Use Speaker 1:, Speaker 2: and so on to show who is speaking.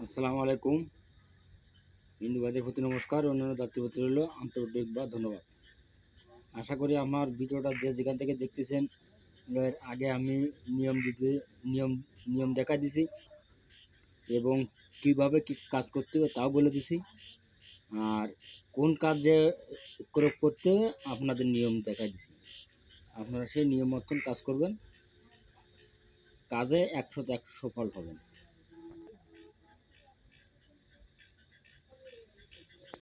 Speaker 1: আসসালামু আলাইকুম। হিন্দু ভাইদের প্রতি নমস্কার, অন্যান্য জাতীয় প্রতি রইল আন্তরিক বা ধন্যবাদ। আশা করি আমার ভিডিওটা যে যেখান থেকে দেখতেছেন, এর আগে আমি নিয়ম দেখা দিছি এবং কিভাবে কি কাজ করতে হবে তাও বলে দিছি। আর কোন কাজে করতে হবে আপনাদের নিয়ম দেখা দিছি। আপনারা সেই নিয়ম মতন কাজ করবেন, কাজে 100% ফল পাবেন।